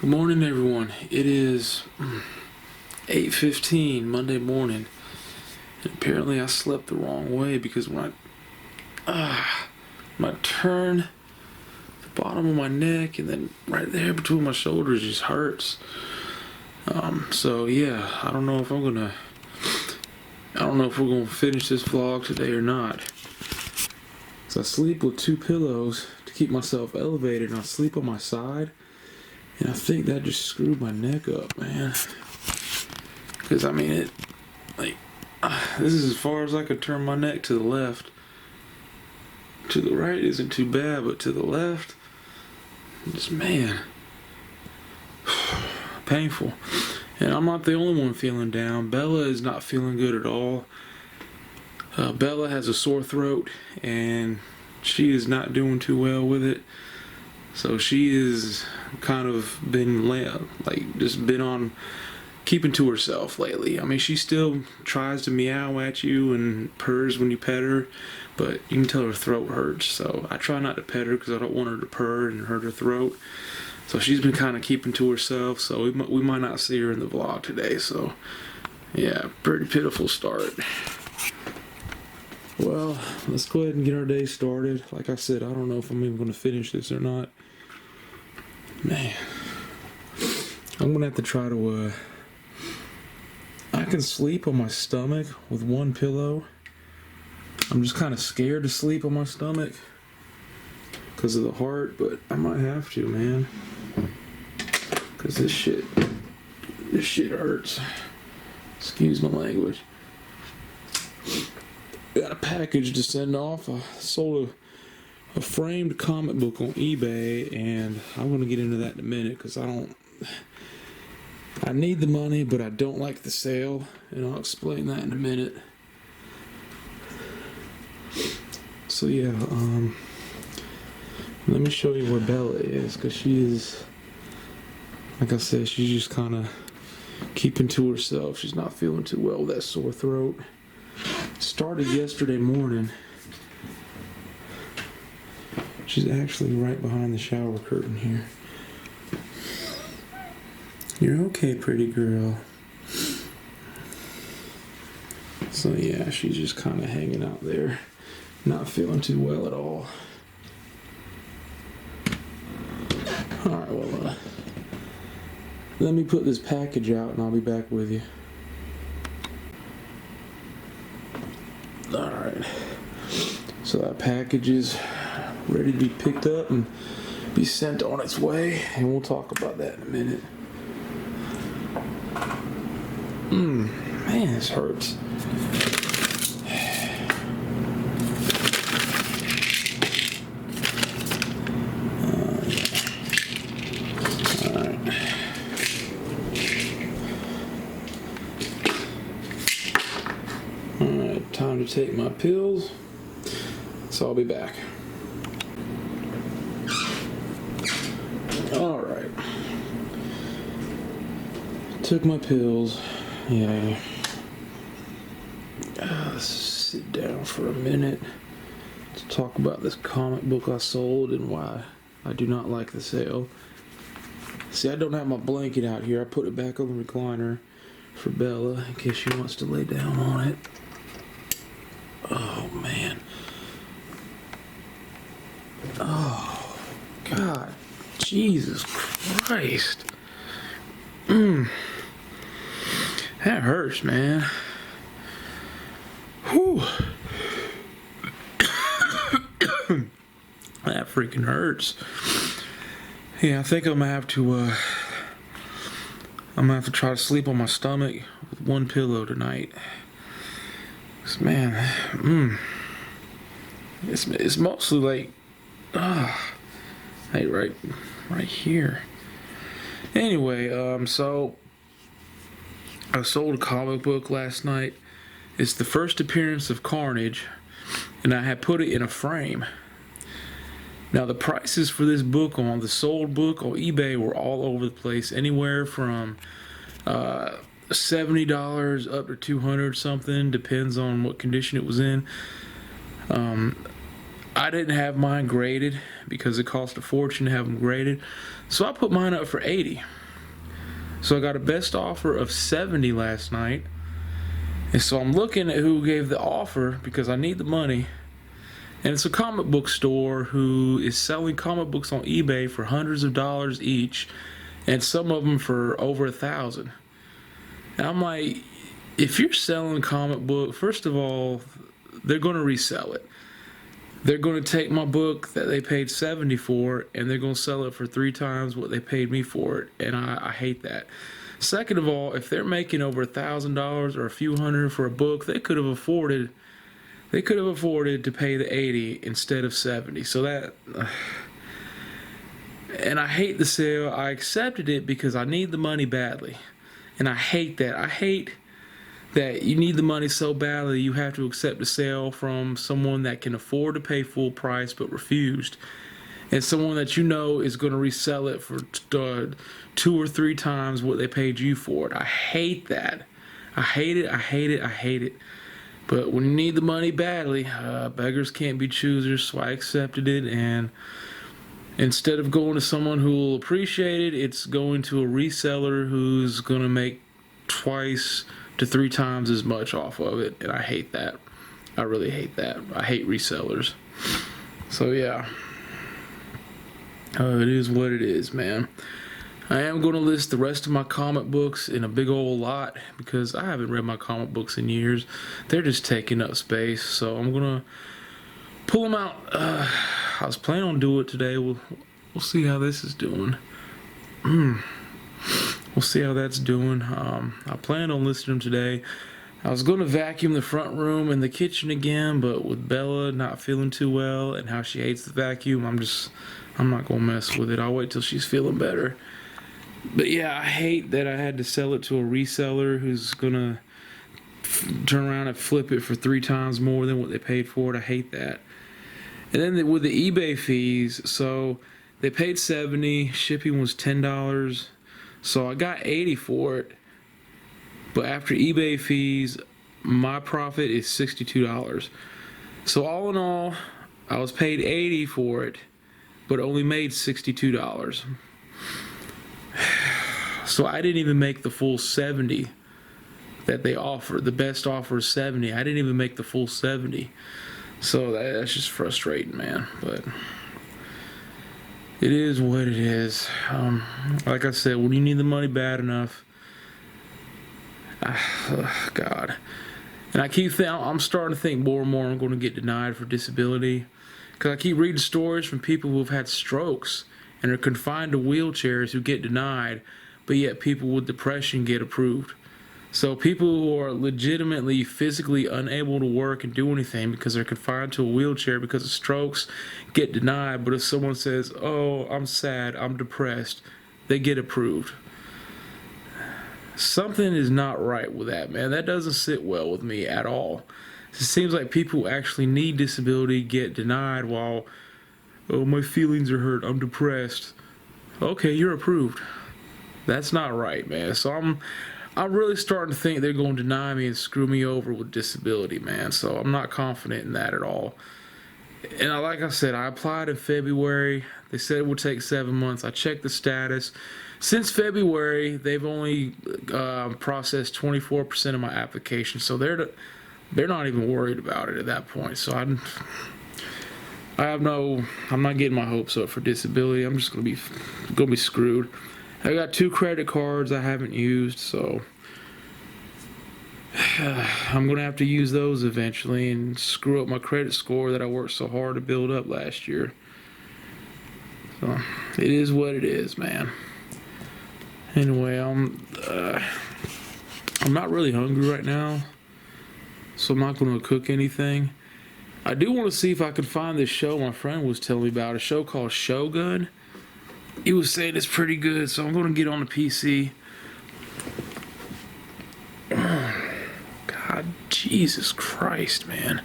Good morning, everyone. It is 8:15 Monday morning, and apparently I slept the wrong way because when I turn, the bottom of my neck and then right there between my shoulders just hurts. So yeah, I don't know if we're gonna finish this vlog today or not. So I sleep with two pillows to keep myself elevated, and I sleep on my side. And I think that just screwed my neck up, man. Because, I mean, this is as far as I could turn my neck to the left. To the right isn't too bad, but to the left, just, man, painful. And I'm not the only one feeling down. Bella is not feeling good at all. Bella has a sore throat, and she is not doing too well with it. So she is kind of been been on keeping to herself lately. I mean, she still tries to meow at you and purrs when you pet her, but you can tell her throat hurts. So I try not to pet her because I don't want her to purr and hurt her throat. So she's been kind of keeping to herself. So we might not see her in the vlog today. So yeah, pretty pitiful start. Well, let's go ahead and get our day started. Like I said, I don't know if I'm even going to finish this or not. Man, I'm going to have to try to, I can sleep on my stomach with one pillow. I'm just kind of scared to sleep on my stomach because of the heart, but I might have to, man. Because this shit hurts. Excuse my language. Got a package to send off. I sold a framed comic book on eBay, and I'm going to get into that in a minute because I need the money, but I don't like the sale, and I'll explain that in a minute. So yeah, let me show you where Bella is, because she is, like I said, she's just kind of keeping to herself. She's not feeling too well with that sore throat. Started yesterday morning. She's actually right behind the shower curtain here. You're okay, pretty girl. So yeah, she's just kind of hanging out there, not feeling too well at all. Alright, well, let me put this package out and I'll be back with you. Alright, so that package is ready to be picked up and be sent on its way, and we'll talk about that in a minute. Man, this hurts. Alright, time to take my pills, so I'll be back. Alright. Took my pills. Yeah. Let's sit down for a minute to talk about this comic book I sold and why I do not like the sale. See, I don't have my blanket out here. I put it back on the recliner for Bella in case she wants to lay down on it. Oh, man. Oh, God. Jesus Christ. That hurts, man. Whew. That freaking hurts. Yeah, I think I'm gonna have to try to sleep on my stomach with one pillow tonight. 'Cause, man, it's mostly like, hey, right here. Anyway, so I sold a comic book last night. It's the first appearance of Carnage, and I had put it in a frame. Now, the prices for this book on the sold book on eBay were all over the place, anywhere from $70 up to $200 something, depends on what condition it was in. I didn't have mine graded because it cost a fortune to have them graded. So I put mine up for 80. So I got a best offer of 70 last night. And so I'm looking at who gave the offer because I need the money. And it's a comic book store who is selling comic books on eBay for hundreds of dollars each, and some of them for over $1,000. And I'm like, if you're selling comic book, first of all, they're going to resell it. They're going to take my book that they paid 70 for, and they're going to sell it for 3 times what they paid me for it, and I hate that. Second of all, if they're making over $1,000 or a few hundred for a book, they could have afforded to pay the 80 instead of 70. So that, and I hate the sale. I accepted it because I need the money badly, and I hate that. I hate that you need the money so badly you have to accept a sale from someone that can afford to pay full price but refused, and someone that you know is going to resell it for 2 or 3 times what they paid you for it. I hate that. I hate it. I hate it. I hate it. But when you need the money badly, beggars can't be choosers, so I accepted it, and instead of going to someone who will appreciate it, it's going to a reseller who's going to make 2 to 3 times as much off of it, and I hate that. I really hate that. I hate resellers. So yeah, it is what it is, man. I am going to list the rest of my comic books in a big old lot because I haven't read my comic books in years. They're just taking up space, so I'm going to pull them out. I was planning on doing it today. We'll see how this is doing. We'll see how that's doing. I planned on listing them today. I was going to vacuum the front room and the kitchen again, but with Bella not feeling too well and how she hates the vacuum, I'm not going to mess with it. I'll wait till she's feeling better. But yeah, I hate that I had to sell it to a reseller who's going to turn around and flip it for 3 times more than what they paid for it. I hate that. And then with the eBay fees, so they paid 70, shipping was $10. So I got 80 for it. But after eBay fees, my profit is $62. So all in all, I was paid 80 for it, but only made $62. So I didn't even make the full 70 that they offered. The best offer is 70. I didn't even make the full 70. So that's just frustrating, man. But it is what it is. Like I said, when you need the money bad enough, God. And I'm starting to think more and more I'm going to get denied for disability. Because I keep reading stories from people who have had strokes and are confined to wheelchairs who get denied, but yet people with depression get approved. So people who are legitimately physically unable to work and do anything because they're confined to a wheelchair because of strokes get denied, but if someone says, oh, I'm sad, I'm depressed, they get approved. Something is not right with that, man. That doesn't sit well with me at all. It seems like people who actually need disability get denied while, oh, my feelings are hurt, I'm depressed. Okay, you're approved. That's not right, man. So I'm really starting to think they're going to deny me and screw me over with disability, man. So I'm not confident in that at all. And like I said, I applied in February. They said it would take 7 months. I checked the status. Since February, they've only processed 24% of my application. So they're not even worried about it at that point. So I'm not getting my hopes up for disability. I'm just gonna be screwed. I got 2 credit cards I haven't used, so I'm gonna have to use those eventually and screw up my credit score that I worked so hard to build up last year. So it is what it is, man. Anyway, I'm not really hungry right now, so I'm not gonna cook anything. I do want to see if I can find this show my friend was telling me about, a show called Shogun. He was saying it's pretty good, so I'm going to get on the PC. God, Jesus Christ, man.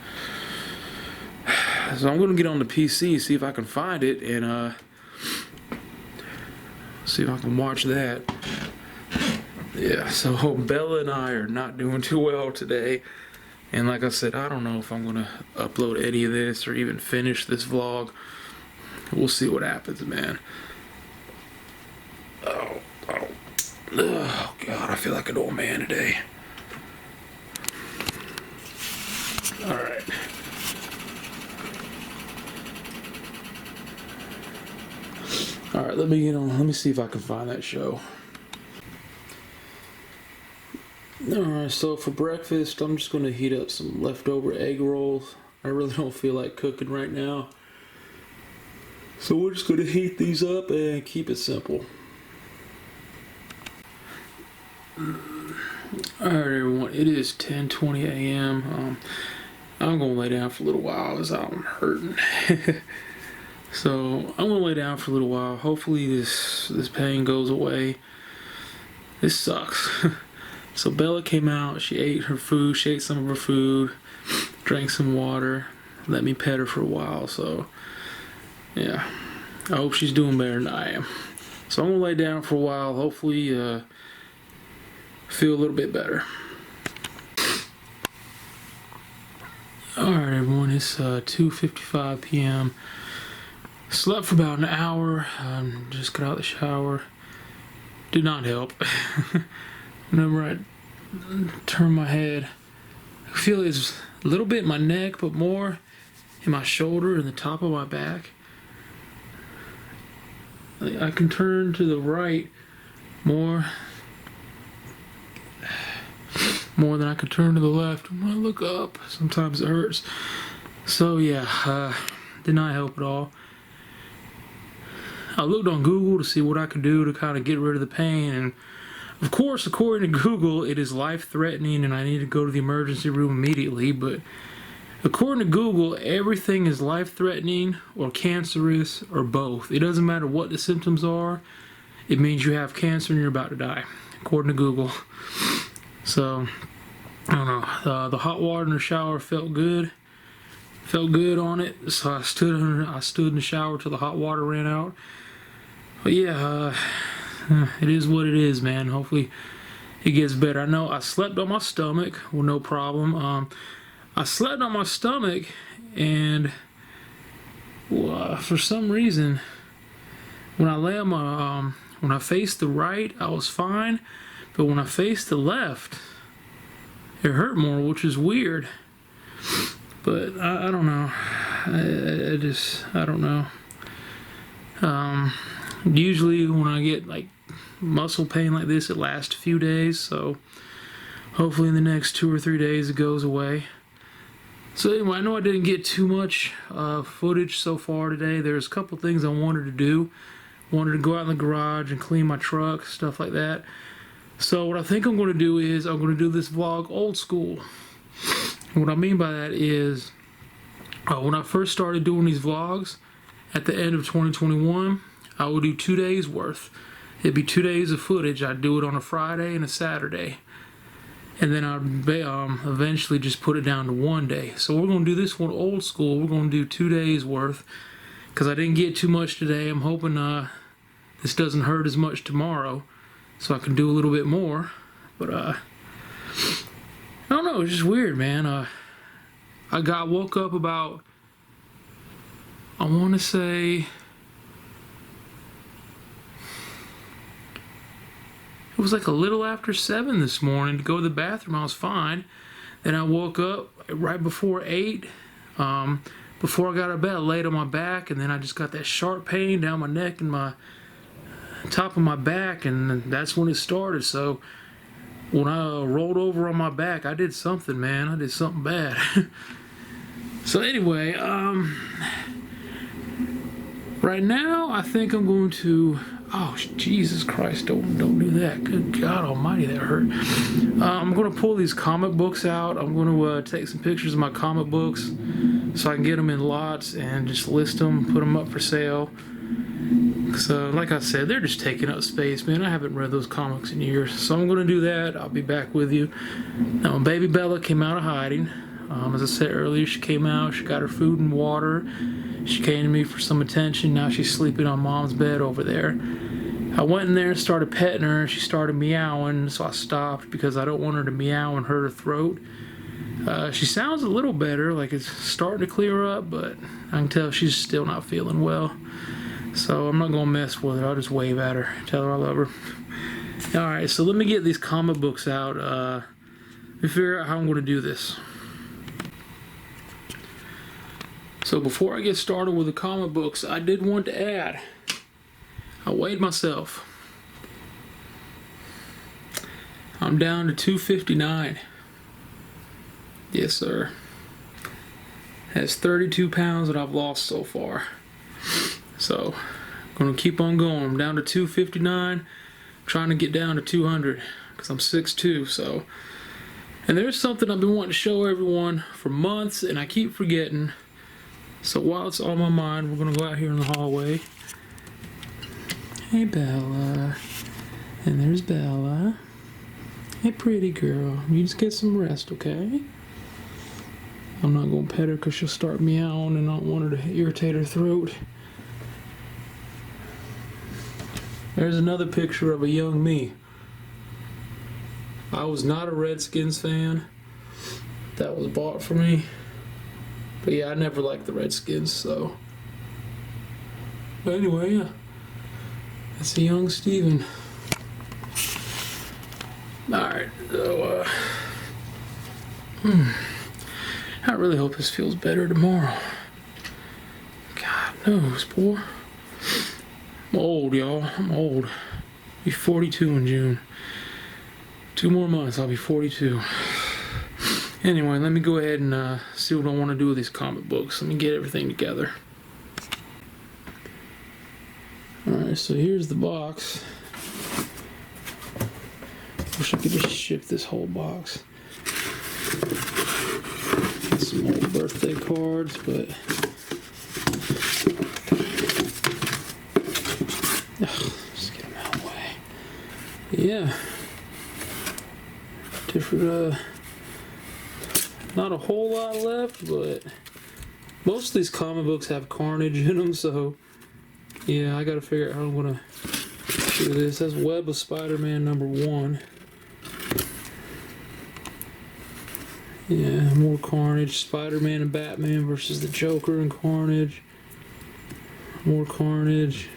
So I'm going to get on the PC, see if I can find it, and see if I can watch that. Yeah, so Bella and I are not doing too well today. And like I said, I don't know if I'm gonna upload any of this or even finish this vlog. We'll see what happens, man. Oh God, I feel like an old man today. All right. All right, let me get on. Let me see if I can find that show. All right, so for breakfast, I'm just gonna heat up some leftover egg rolls. I really don't feel like cooking right now, so we're just gonna heat these up and keep it simple. All right, everyone. It is 10:20 a.m. I'm gonna lay down for a little while as I'm hurting. So I'm gonna lay down for a little while. Hopefully this pain goes away. This sucks. So Bella came out. She ate her food. She ate some of her food. Drank some water. Let me pet her for a while. So yeah, I hope she's doing better than I am. So I'm gonna lay down for a while. Hopefully feel a little bit better. Alright everyone, it's 2:55 p.m. Slept for about an hour. Just got out of the shower. Did not help. Whenever I turn my head, I feel it's a little bit in my neck, but more in my shoulder and the top of my back. I can turn to the right more than I can turn to the left. When I look up, sometimes it hurts. So yeah, did not help at all. I looked on Google to see what I could do to kind of get rid of the pain, and of course, according to Google, it is life-threatening and I need to go to the emergency room immediately. But according to Google, everything is life-threatening or cancerous or both. It doesn't matter what the symptoms are. It means you have cancer and you're about to die, according to Google. So, I don't know. The hot water in the shower felt good. Felt good on it. So I stood in the shower till the hot water ran out. But yeah, it is what it is, man. Hopefully it gets better. I know I slept on my stomach with no problem. I slept on my stomach, and for some reason, when I lay on my when I faced the right, I was fine. But when I faced the left, it hurt more, which is weird. But I don't know. I don't know. Usually when I get like muscle pain like this, it lasts a few days. So hopefully in the next 2 or 3 days it goes away. So anyway, I know I didn't get too much footage so far today. There's a couple things I wanted to do. Wanted to go out in the garage and clean my truck, stuff like that. So what I think I'm going to do is I'm going to do this vlog old school. What I mean by that is when I first started doing these vlogs at the end of 2021, I would do 2 days worth. It'd be 2 days of footage. I'd do it on a Friday and a Saturday. And then I'd eventually just put it down to 1 day. So we're going to do this one old school. We're going to do 2 days worth because I didn't get too much today. I'm hoping this doesn't hurt as much tomorrow, so I can do a little bit more. But I don't know, it's just weird, man. I woke up about, I want to say, it was like a little after 7 this morning to go to the bathroom. I was fine. Then I woke up right before 8. Before I got out of bed, I laid on my back, and then I just got that sharp pain down my neck and my top of my back, and that's when it started. So when I rolled over on my back, I did something, man. I did something bad. So anyway, right now I think I'm going to, oh Jesus Christ, don't do that. Good God almighty, that hurt. I'm going to pull these comic books out. I'm going to take some pictures of my comic books so I can get them in lots and just list them, put them up for sale. So, like I said, they're just taking up space, man. I haven't read those comics in years. So I'm going to do that. I'll be back with you. Now, baby Bella came out of hiding. As I said earlier, she came out. She got her food and water. She came to me for some attention. Now she's sleeping on Mom's bed over there. I went in there and started petting her. She started meowing, so I stopped because I don't want her to meow and hurt her throat. She sounds a little better, like it's starting to clear up, but I can tell she's still not feeling well. So I'm not gonna mess with her. I'll just wave at her, tell her I love her. All right, so let me get these comic books out. Let me figure out how I'm gonna do this. So before I get started with the comic books, I did want to add, I weighed myself. I'm down to 259. Yes, sir. That's 32 pounds that I've lost so far. So, I'm gonna keep on going. I'm down to 259, trying to get down to 200, because I'm 6'2", so. And there's something I've been wanting to show everyone for months, and I keep forgetting. So while it's on my mind, we're gonna go out here in the hallway. Hey, Bella. And there's Bella. Hey, pretty girl. You just get some rest, okay? I'm not gonna pet her because she'll start meowing and I don't want her to irritate her throat. There's another picture of a young me. I was not a Redskins fan. That was bought for me. But yeah, I never liked the Redskins, so. But anyway, yeah. That's a young Steven. Alright, so, I really hope this feels better tomorrow. God knows, boy. I'm old, y'all. I'm old. I'll be 42 in June. 2 more months, I'll be 42. Anyway, let me go ahead and see what I want to do with these comic books. Let me get everything together. Alright, so here's the box. Wish I could just ship this whole box. Some old birthday cards, but just get them out of the way. Yeah, different. Not a whole lot left, but most of these comic books have Carnage in them, so yeah, I gotta figure out how I'm gonna do this. That's Web of Spider-Man #1. Yeah, more Carnage. Spider-Man and Batman versus the Joker and Carnage. More Carnage.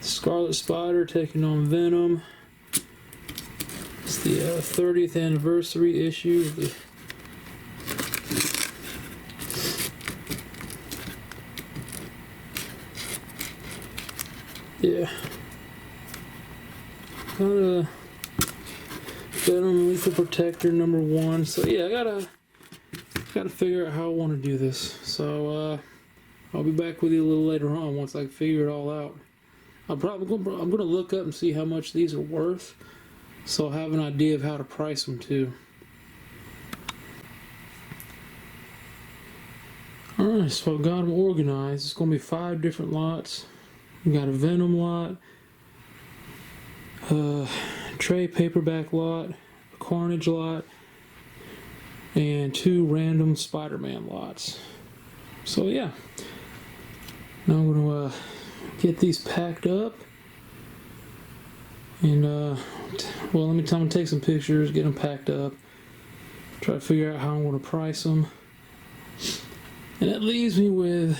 Scarlet Spider taking on Venom. It's the 30th anniversary issue of the yeah. Got a Venom Lethal Protector #1. So yeah, I gotta figure out how I want to do this. So I'll be back with you a little later on once I figure it all out. I'm gonna look up and see how much these are worth, so I'll have an idea of how to price them too. Alright, so I've got them organized. It's gonna be 5 different lots. We got a Venom lot, trade paperback lot, a Carnage lot, and 2 random Spider-Man lots. So yeah, now I'm gonna get these packed up, and well, I'm gonna take some pictures, get them packed up, try to figure out how I'm gonna price them, and that leaves me with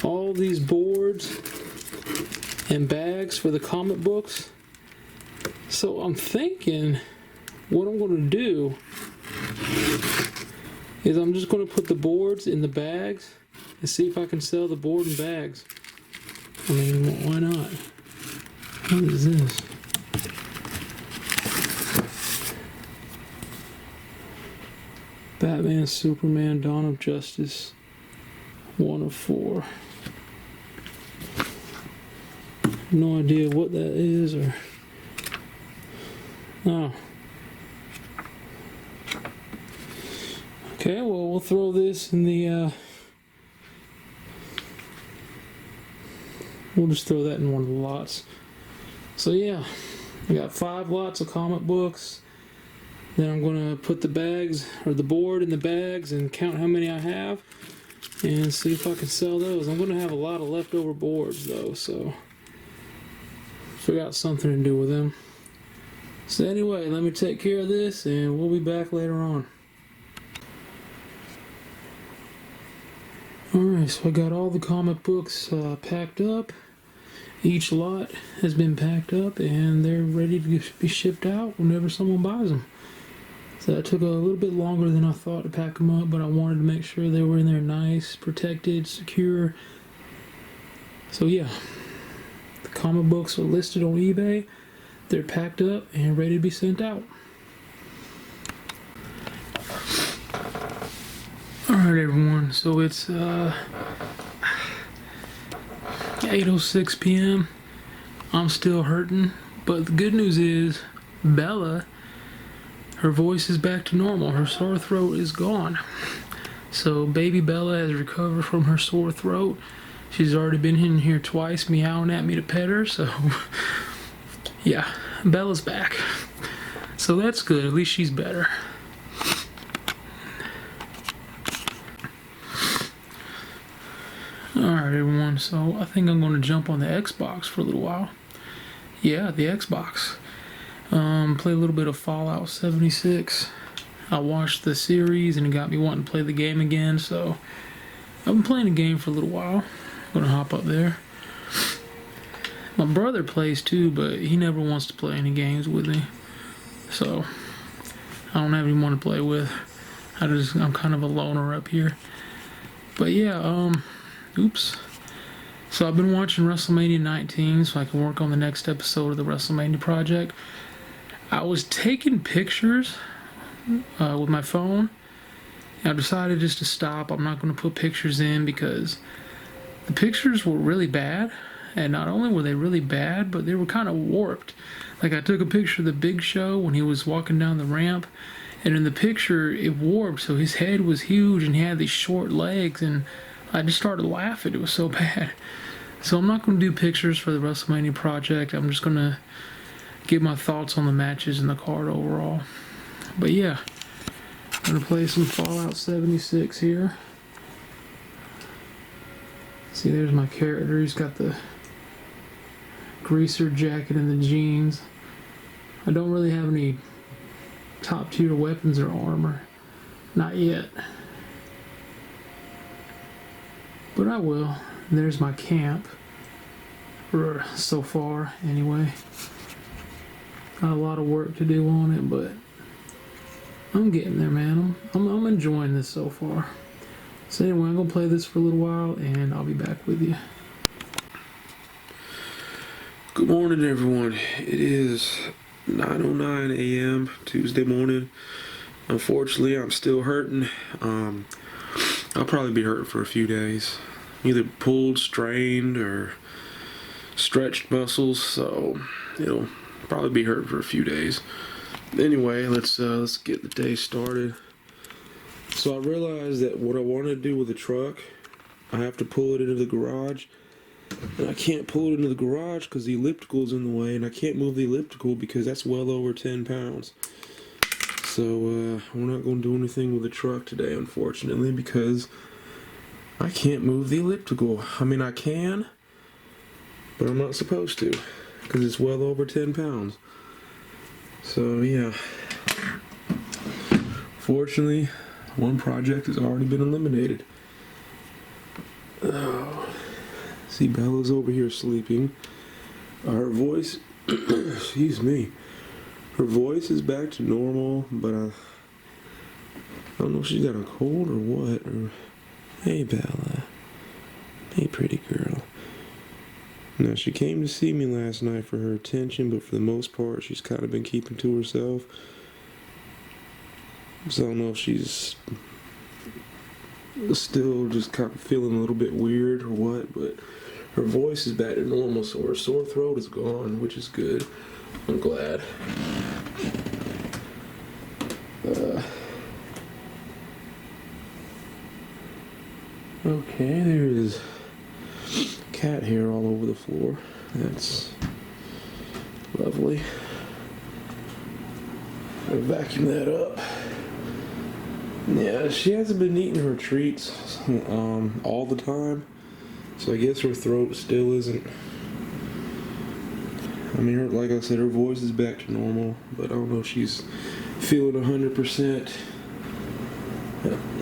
all these boards and bags for the comic books. So I'm thinking what I'm going to do is I'm just going to put the boards in the bags and see if I can sell the board and bags. I mean, why not? What is this? Batman, Superman, Dawn of Justice, 1 of 4. No idea what that is, or oh. Okay, well, we'll throw this in the we'll just throw that in one of the lots. So yeah, I got 5 lots of comic books. Then I'm gonna put the bags, or the board in the bags, and count how many I have and see if I can sell those. I'm gonna have a lot of leftover boards though, so figure out something to do with them. So anyway, let me take care of this and we'll be back later on. Alright, so I got all the comic books packed up. Each lot has been packed up and they're ready to be shipped out whenever someone buys them. So that took a little bit longer than I thought to pack them up, but I wanted to make sure they were in there nice, protected, secure. So yeah, the comic books are listed on eBay. They're packed up and ready to be sent out. Alright everyone, so it's 8:06 p.m. I'm still hurting, but the good news is Bella, her voice is back to normal. Her sore throat is gone. So baby Bella has recovered from her sore throat. She's already been in here twice meowing at me to pet her, so yeah, Bella's back. So that's good, at least she's better. Alright everyone, so I think I'm going to jump on the Xbox for a little while. Yeah, the Xbox. Play a little bit of Fallout 76. I watched the series and it got me wanting to play the game again, so I've been playing the game for a little while. I'm going to hop up there. My brother plays too, but he never wants to play any games with me. So I don't have anyone to play with. I'm kind of a loner up here. But yeah, oops. So I've been watching WrestleMania 19 so I can work on the next episode of the WrestleMania project. I was taking pictures with my phone. I decided just to stop. I'm not going to put pictures in because the pictures were really bad. And not only were they really bad, but they were kind of warped. Like I took a picture of the Big Show when he was walking down the ramp. And in the picture, it warped. So his head was huge and he had these short legs. And I just started laughing. It was so bad. So I'm not going to do pictures for the WrestleMania project. I'm just going to give my thoughts on the matches and the card overall. But yeah, I'm going to play some Fallout 76 here. See, there's my character. He's got the greaser jacket and the jeans. I don't really have any top tier weapons or armor. Not yet. But I will. There's my camp. So far, anyway. Got a lot of work to do on it, but I'm getting there, man. I'm enjoying this so far. So anyway, I'm going to play this for a little while, and I'll be back with you. Good morning, everyone. It is 9:09 a.m. Tuesday morning. Unfortunately, I'm still hurting. I'll probably be hurting for a few days. Either pulled, strained, or stretched muscles, so it'll probably be hurting for a few days. Anyway, let's get the day started. So I realized that what I want to do with the truck, I have to pull it into the garage. And I can't pull it into the garage because the elliptical is in the way, and I can't move the elliptical because that's well over 10 pounds. So we're not going to do anything with the truck today, unfortunately, because I can't move the elliptical. I mean, I can, but I'm not supposed to because it's well over 10 pounds. So yeah, fortunately, one project has already been eliminated. Oh. See, Bella's over here sleeping. Her voice, excuse me, her voice is back to normal, but I don't know if she's got a cold or what. Hey, Bella. Hey, pretty girl. Now, she came to see me last night for her attention, but for the most part, she's kind of been keeping to herself. So I don't know if she's still just kind of feeling a little bit weird or what, but her voice is back to normal, so her sore throat is gone, which is good. I'm glad. Okay, there is cat hair all over the floor. That's lovely. I'll vacuum that up. Yeah, she hasn't been eating her treats all the time, so I guess her throat still isn't I mean, like I said, her voice is back to normal, but I don't know if she's feeling 100%.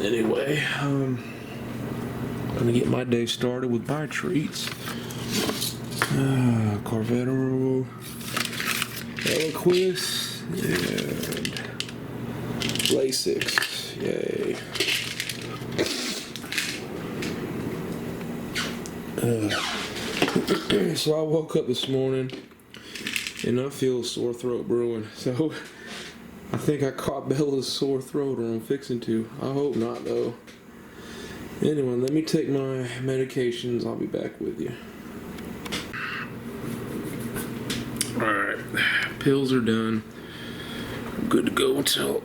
Anyway, I'm gonna get my day started with my treats. Corvetto, Eliquis, and Lasix. Yay. So I woke up this morning and I feel a sore throat brewing. So I think I caught Bella's sore throat, or I'm fixing to. I hope not, though. Anyway, let me take my medications. I'll be back with you. Alright, pills are done. I'm good to go until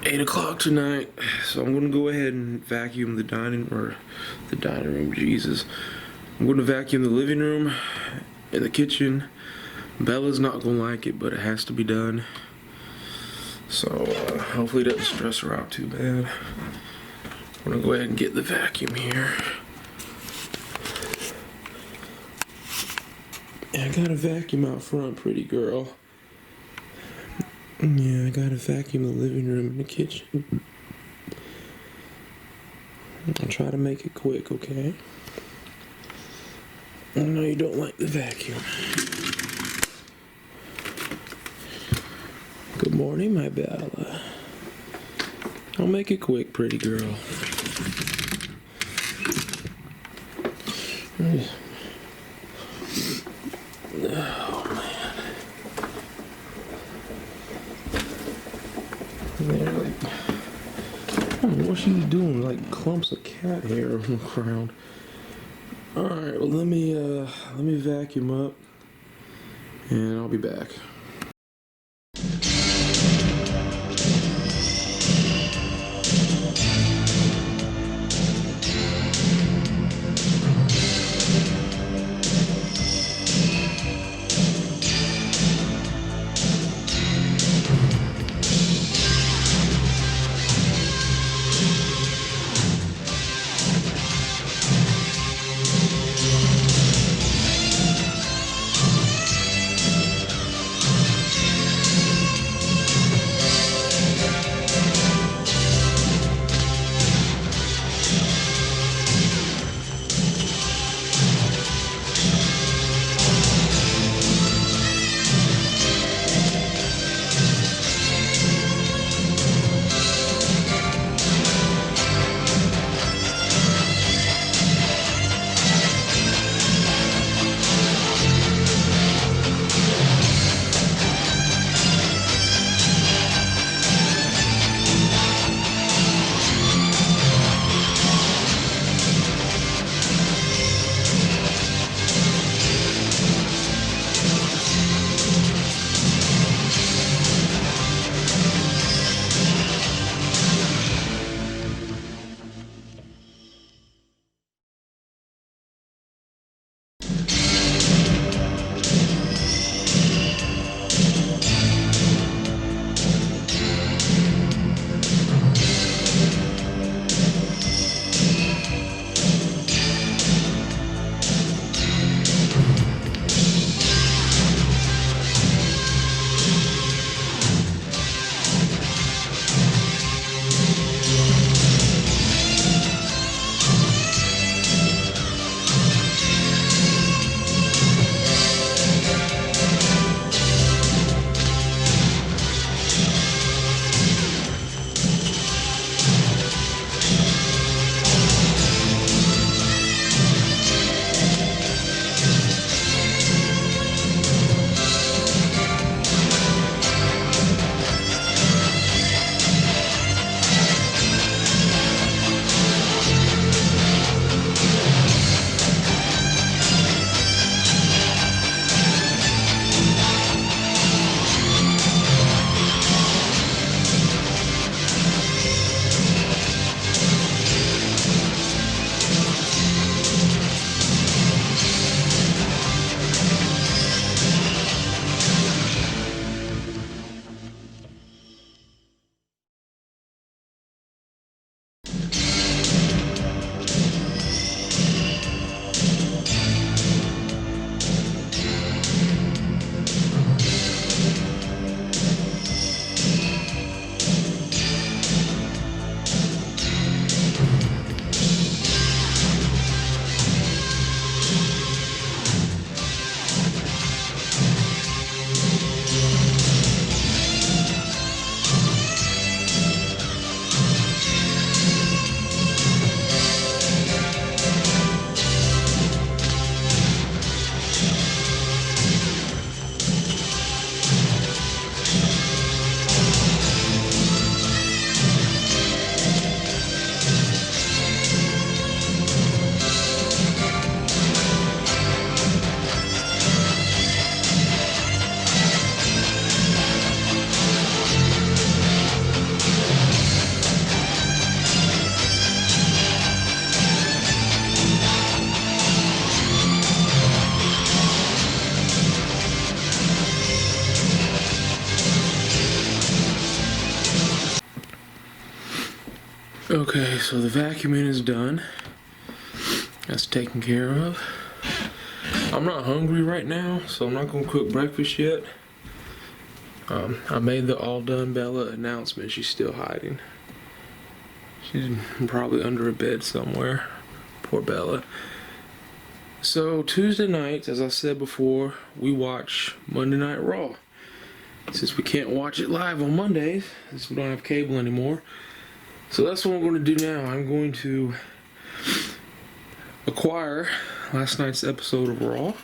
8 o'clock tonight. So I'm going to go ahead and vacuum the dining room, Jesus. I'm going to vacuum the living room and the kitchen. Bella's not going to like it, but it has to be done. So hopefully it doesn't stress her out too bad. I'm going to go ahead and get the vacuum here. I got a vacuum out front, pretty girl. Yeah, I got to vacuum the living room and the kitchen. I'll try to make it quick, okay? I know you don't like the vacuum. Good morning, my Bella. I'll make it quick, pretty girl. Oh, man. They're like, I don't know what she's doing, like clumps of cat hair on the ground. Alright, well let me vacuum up and I'll be back. Okay, so the vacuuming is done. That's taken care of. I'm not hungry right now, so I'm not gonna cook breakfast yet. I made the all done Bella announcement. She's still hiding. She's probably under a bed somewhere. Poor Bella. So Tuesday nights, as I said before, we watch Monday Night Raw. Since we can't watch it live on Mondays, since we don't have cable anymore. So that's what I'm going to do now. I'm going to acquire last night's episode of Raw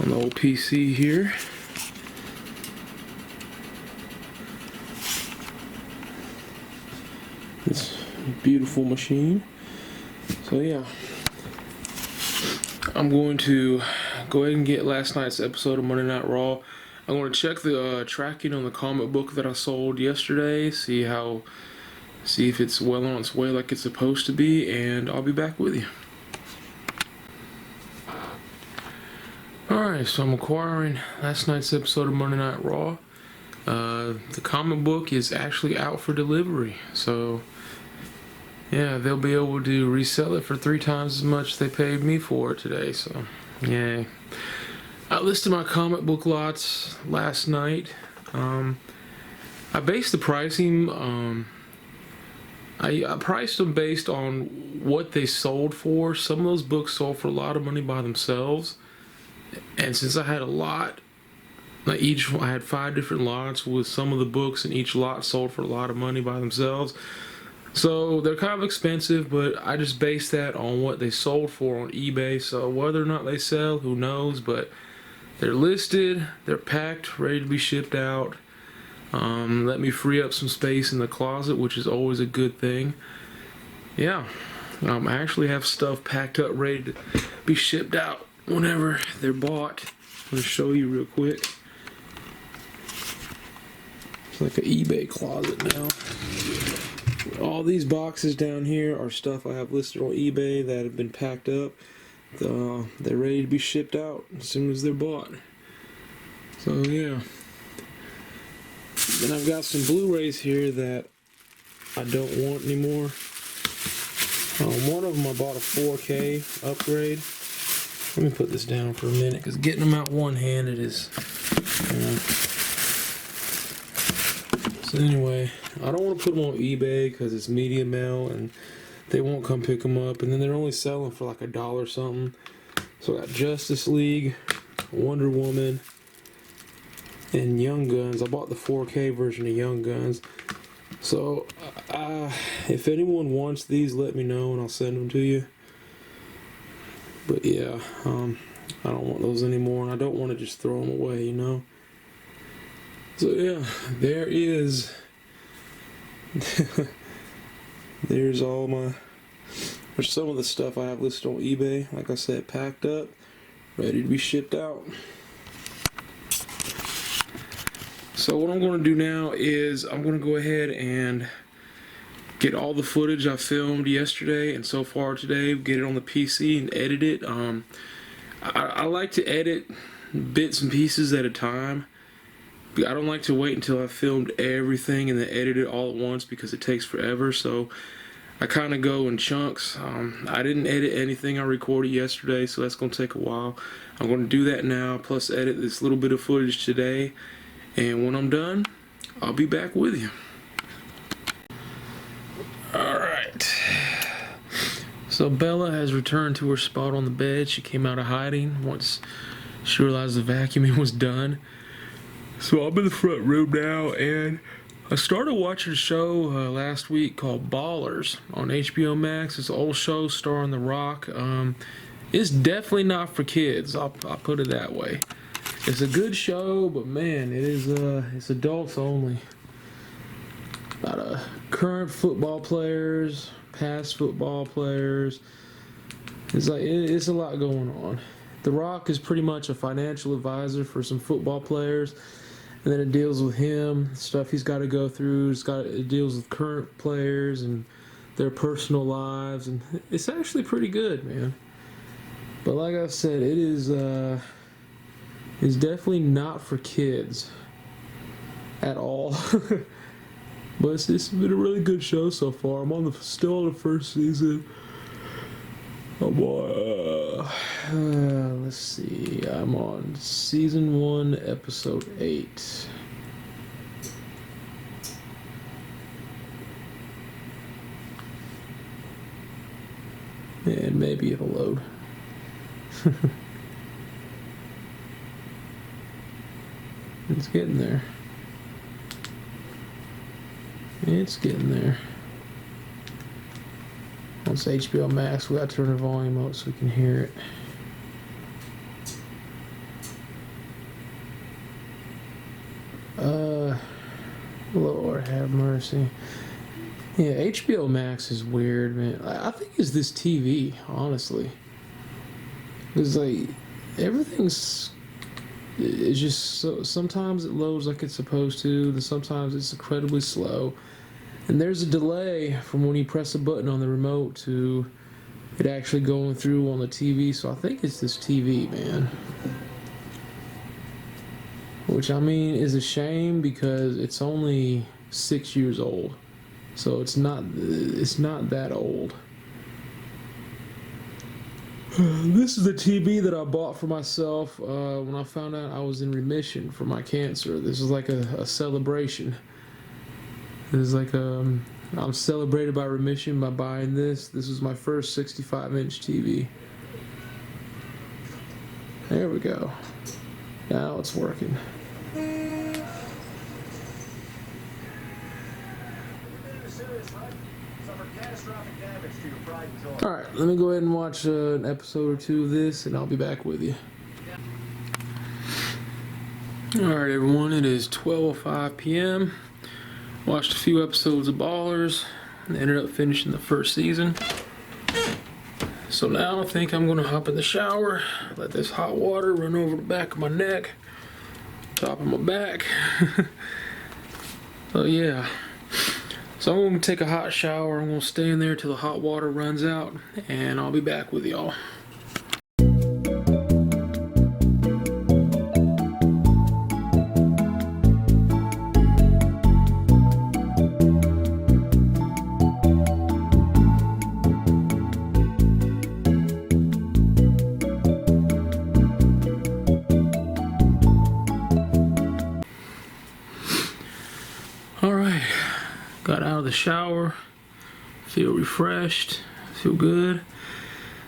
on the old PC here. This beautiful machine. So yeah, I'm going to go ahead and get last night's episode of Monday Night Raw. I'm going to check the tracking on the comic book that I sold yesterday, see if it's well on its way like it's supposed to be, and I'll be back with you. Alright, so I'm acquiring last night's episode of Monday Night Raw. The comic book is actually out for delivery, so yeah, they'll be able to resell it for 3 times as much as they paid me for it today, so yay. I listed my comic book lots last night. I based the pricing, I priced them based on what they sold for. Some of those books sold for a lot of money by themselves. And since I had a lot, I had 5 different lots with some of the books, and each lot sold for a lot of money by themselves. So they're kind of expensive, but I just based that on what they sold for on eBay. So whether or not they sell, who knows, but they're listed, they're packed, ready to be shipped out. Let me free up some space in the closet, which is always a good thing. Yeah, I actually have stuff packed up, ready to be shipped out whenever they're bought. I'm going to show you real quick. It's like an eBay closet now. All these boxes down here are stuff I have listed on eBay that have been packed up. They're ready to be shipped out as soon as they're bought. So yeah. Then I've got some Blu-rays here that I don't want anymore. One of them I bought a 4K upgrade. Let me put this down for a minute, because getting them out one-handed is... So anyway, I don't want to put them on eBay because it's media mail and they won't come pick them up, and then they're only selling for like $1 something. So I got Justice League, Wonder Woman, and Young Guns. I bought the 4K version of Young Guns. So if anyone wants these, let me know and I'll send them to you. But yeah, I don't want those anymore, and I don't want to just throw them away, you know. So yeah, there's some of the stuff I have listed on eBay, like I said, packed up, ready to be shipped out. So what I'm going to do now is I'm going to go ahead and get all the footage I filmed yesterday and so far today, get it on the PC and edit it. I like to edit bits and pieces at a time. I don't like to wait until I've filmed everything and then edit it all at once, because it takes forever. So I kind of go in chunks. I didn't edit anything I recorded yesterday, so that's going to take a while. I'm going to do that now, plus edit this little bit of footage today. And when I'm done, I'll be back with you. Alright. So Bella has returned to her spot on the bed. She came out of hiding once she realized the vacuuming was done. So I'm in the front room now, and I started watching a show last week called Ballers on HBO Max. It's an old show starring The Rock. It's definitely not for kids. I'll put it that way. It's a good show, but man, it's adults only. About current football players, past football players. It's a lot going on. The Rock is pretty much a financial advisor for some football players. And then it deals with him, stuff he's got to go through. It deals with current players and their personal lives, and it's actually pretty good, man. But like I said, it's definitely not for kids at all. But it's been a really good show so far. I'm still on the first season. I'm on, let's see. I'm on season 1, episode 8. And maybe it'll load. It's getting there. It's getting there. Once HBO Max, we got to turn the volume up so we can hear it. Lord have mercy. Yeah, HBO Max is weird, man. I think it's this TV, honestly. It's like everything's. It's just so. Sometimes it loads like it's supposed to. Then sometimes it's incredibly slow. And there's a delay from when you press a button on the remote to it actually going through on the TV. So I think it's this TV, man. Which, I mean, is a shame because it's only 6 years old. So it's not that old. This is the TV that I bought for myself when I found out I was in remission from my cancer. This is like a celebration. This is like I'm celebrated by remission by buying this. This was my first 65-inch TV. There we go. Now it's working. Alright, let me go ahead and watch an episode or two of this, and I'll be back with you. Alright, everyone, it is 12:05 p.m. Watched a few episodes of Ballers, and ended up finishing the first season. So now I think I'm going to hop in the shower, let this hot water run over the back of my neck, top of my back. So yeah. So I'm going to take a hot shower. I'm going to stay in there till the hot water runs out, and I'll be back with y'all. Alright, got out of the shower, feel refreshed, feel good.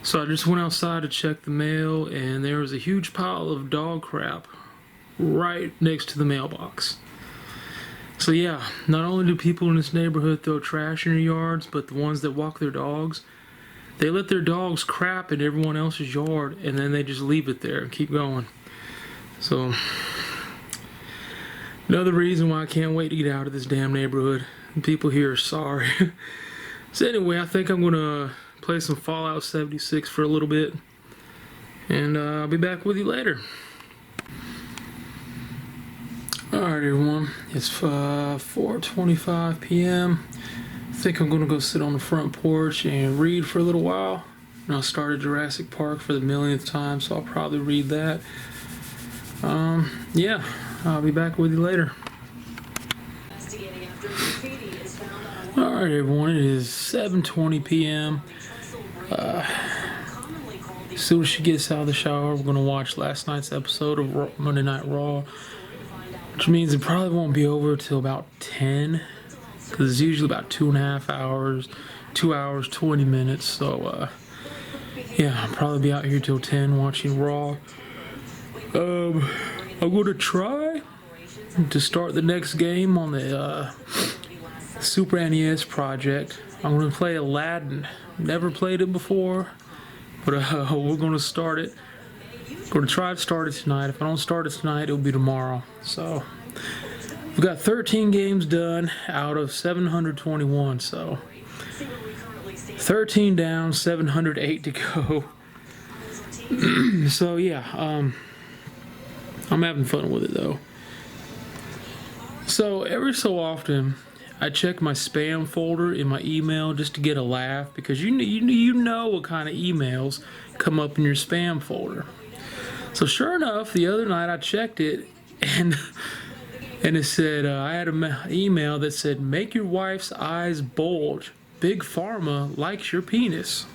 So I just went outside to check the mail, and there was a huge pile of dog crap right next to the mailbox. So yeah, not only do people in this neighborhood throw trash in their yards, but the ones that walk their dogs, they let their dogs crap in everyone else's yard, and then they just leave it there and keep going. So another reason why I can't wait to get out of this damn neighborhood. People here are sorry. So anyway, I think I'm going to play some Fallout 76 for a little bit. And I'll be back with you later. Alright everyone, it's 4:25 p.m. I think I'm going to go sit on the front porch and read for a little while. And I started Jurassic Park for the millionth time, so I'll probably read that. Yeah, I'll be back with you later. Alright everyone, it is 7:20 p.m. As soon as she gets out of the shower, we're going to watch last night's episode of Monday Night Raw. Which means it probably won't be over till about 10. Because it's usually about 2.5 hours, 2 hours, 20 minutes. So, yeah, I'll probably be out here till 10 watching Raw. I'm going to try to start the next game on the Super NES project. I'm going to play Aladdin. Never played it before, but we're going to start it. Going to try to start it tonight. If I don't start it tonight, it'll be tomorrow. So we've got 13 games done out of 721. So 13 down, 708 to go. So yeah, I'm having fun with it though. So every so often, I check my spam folder in my email just to get a laugh, because you know what kind of emails come up in your spam folder. So sure enough, the other night I checked it, and And it said, I had an email that said, make your wife's eyes bulge. Big Pharma likes your penis.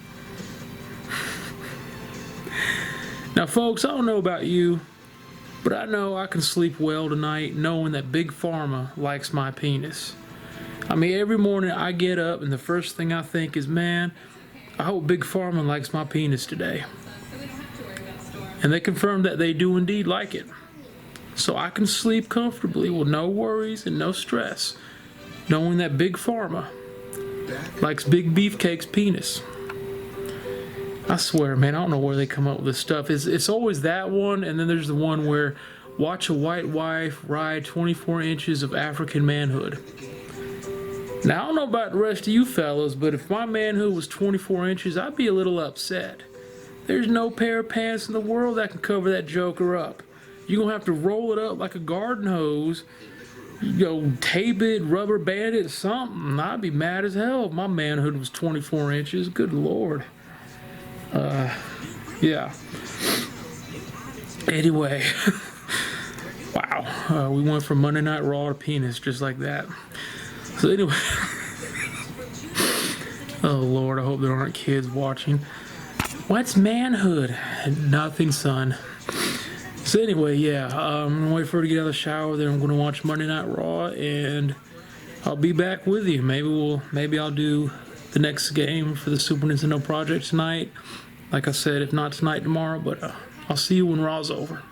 Now, folks, I don't know about you, but I know I can sleep well tonight knowing that Big Pharma likes my penis. I mean, every morning I get up and the first thing I think is, man, I hope Big Pharma likes my penis today. And they confirmed that they do indeed like it. So I can sleep comfortably with no worries and no stress, knowing that Big Pharma likes Big Beefcake's penis. I swear, man, I don't know where they come up with this stuff. It's always that one, and then there's the one where watch a white wife ride 24 inches of African manhood. Now, I don't know about the rest of you fellas, but if my manhood was 24 inches, I'd be a little upset. There's no pair of pants in the world that can cover that joker up. You're going to have to roll it up like a garden hose, tape it, rubber band it, something. I'd be mad as hell if my manhood was 24 inches. Good Lord. Yeah. Anyway. Wow. We went from Monday Night Raw to penis just like that. So anyway. Oh, Lord, I hope there aren't kids watching. What's manhood? Nothing, son. So anyway, yeah, I'm gonna wait for her to get out of the shower. Then I'm gonna watch Monday Night Raw, and I'll be back with you. Maybe I'll do the next game for the Super Nintendo Project tonight. Like I said, if not tonight, tomorrow. But I'll see you when Raw's over.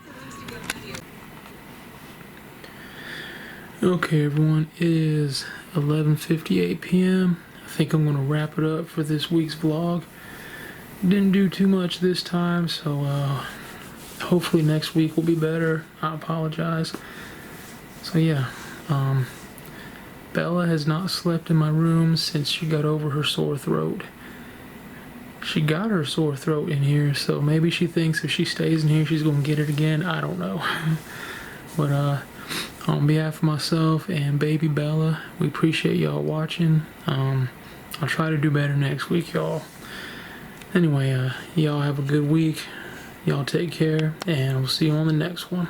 Okay, everyone, it is 11:58 p.m. I think I'm gonna wrap it up for this week's vlog. Didn't do too much this time, so hopefully next week will be better. I apologize. So yeah, Bella has not slept in my room since she got over her sore throat. She got her sore throat in here, so maybe she thinks if she stays in here she's gonna get it again. I don't know. But on behalf of myself and baby Bella, we appreciate y'all watching. I'll try to do better next week, y'all. Anyway, y'all have a good week. Y'all take care, and we'll see you on the next one.